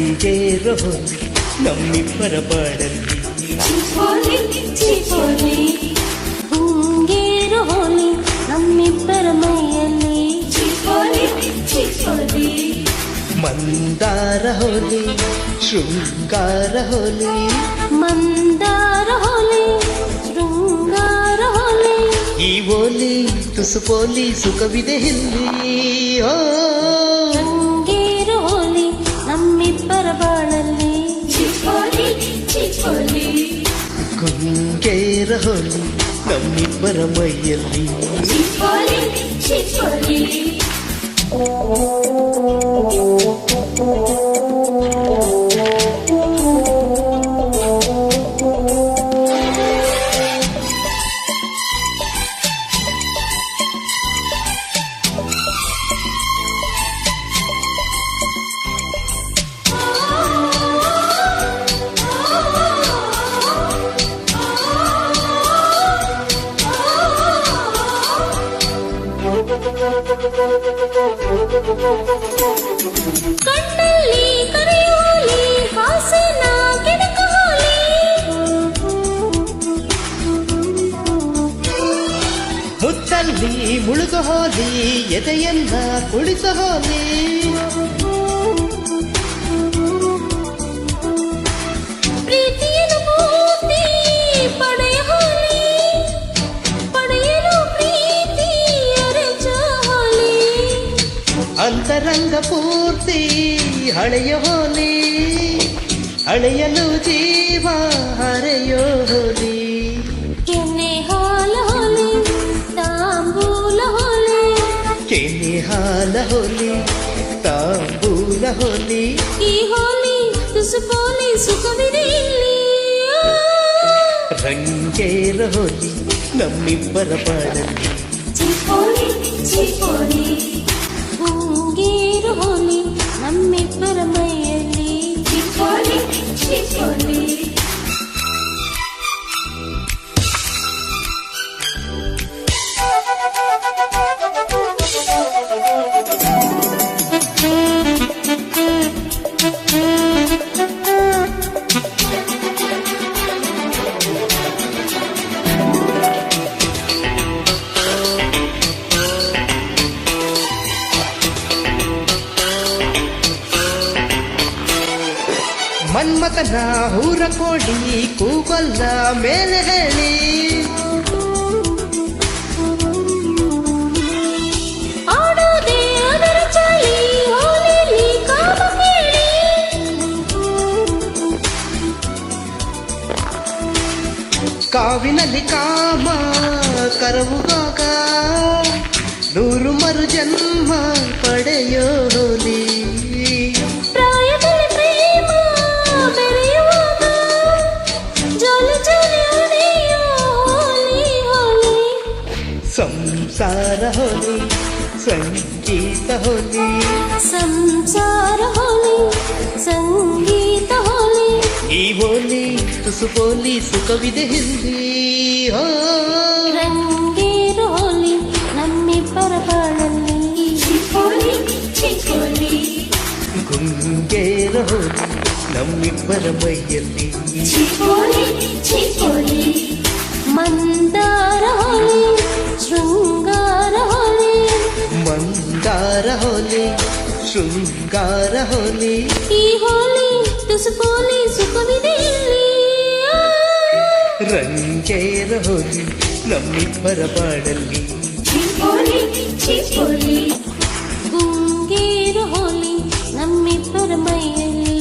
ರಂಗೇರ ಹೋಲಿ ನಮ್ಮಿಬ್ಬರ ಬಾಳಲ್ಲಿ ಹೂಂಗೇರ ಹೋಲಿ ನಮ್ಮಿಬ್ಬರ ಮೈಯಲ್ಲಿ ಮಂದಾರ ಹೋಲಿ ಶೃಂಗಾರ ಹೋಲಿ ಮಂದಾರ ಹೋಲಿ ಶೃಂಗಾರ ಹೋಲಿ ಈ ಓಲಿ ತುಸು ಪೋಲಿ ಸುಖವಿದೆ ಇಲ್ಲಿ ರಂಗೇರ ಹೋಲಿ ನಮ್ಮಿಬ್ಬರ ಬಾಳಲ್ಲಿ ಗುಂಗೇರ ಹೋಲಿ ನಮ್ಮಿಬ್ಬರ ಮೈಯಲ್ಲಿ ಕಣ್ಣಲ್ಲಿ ಕರೆಯೋಲಿ ಹಾಸನ ಕೆಣಕ ಹೋಲಿ ಮುತ್ತಲ್ಲಿ ಮುಳುಗ ಹೋಲಿ ಎದೆಯನ್ನ ಕುಳಿತ ಹೋಲಿ ಪ್ರೀತಿಯನ್ನು ಪೂರ್ತಿ ಪಡೆಯ ಹೋಲಿ ಪಡೆಯಲು ಪ್ರೀತಿ ಅರೆಜ ಹೋಲಿ ಅಂತರಂಗ ಪೂರ್ತಿ ಹಳೆಯ ಹೋಲಿ ಹಳೆಯಲು ಜೀವ ಹರೆಯೋ ಹೋಲಿ ಕೆನೆ ಹಾಲ ಹೋಲಿ ತಾಂಬೂಲ ಹೋಲಿ ಕೆನೆ ಹಾಲ ಹೋಲಿ ತಾಂಬೂಲ ಹೋಲಿ ಈ ಹೋಲಿ ತುಸು ಪೋಲಿ ಸುಖವಿದೆ ಇಲ್ಲಿ ರಂಗೇರ ಹೋಲಿ ನಮ್ಮಿಬ್ಬರ ಬಾಳಲ್ಲಿ ಹೂಂಗೇರ ಹೋಲಿ ನಮ್ಮಿಬ್ಬರ ಮೈಯಲ್ಲಿ ಮನ್ಮಥನ ಹೂರ ಕೋಡಿ ಕೂಗಲ್ಲ ಮೇಲೆ ಹೇಳಿ ಆಡೋದೆ ಅದರ ಚಾಳಿ ಹೋಲಿಲಿ ಕಾಮ ಕೇಳಿ ಕಾವಿನಲ್ಲಿ ಕಾಮ ಕರವುವಾಗ ನೂರು ಮರು ಜನ್ಮ ಪಡೆಯೋ ಹೋಲಿ ಪ್ರಾಯದಲ್ಲಿ ಪ್ರೇಮ ಬೆರೆಯುವಾಗ ಜೋಲಿ ಜೋಲಿ ಹೊಡೆಯೋ ಹೋಲಿ ಹೋಲಿ ಸಂಸಾರ ಹೋಲಿ ಸಂಗೀತ ಹೋಲಿ ಸಂಸಾರ ಹೋಲಿ ಸಂಗೀತ ಹೋಲಿ ಈ ಹೋಲಿ ತುಸು ಪೋಲಿ ಸುಖವಿದೆ ಹಿಂದಿ ರಂಗೇರ ಹೋಲಿ ನಮ್ಮಿಬ್ಬರ ಬಾಳಲ್ಲಿ ಗುಂಗೇರ ಹೋಲಿ ನಮ್ಮಿಬ್ಬರ ಮೈಯಲ್ಲಿ ಮಂದಾರ ಹೋಲಿ ಶೃಂಗಾರ ಹೋಲಿ ಮಂದಾರ ಹೋಲಿ ಶೃಂಗಾರ ಹೋಲಿ ಈ ಹೋಲಿ ತುಸು ಪೋಲಿ ಸುಖವಿದೆ ಇಲ್ಲಿ ರಂಗೇರ ಹೋಲಿ ನಮ್ಮಿಬ್ಬರ ಬಾಳಲ್ಲಿ ಗುಂಗೇರ ಹೋಲಿ ನಮ್ಮಿಬ್ಬರ ಮೈಯಲ್ಲಿ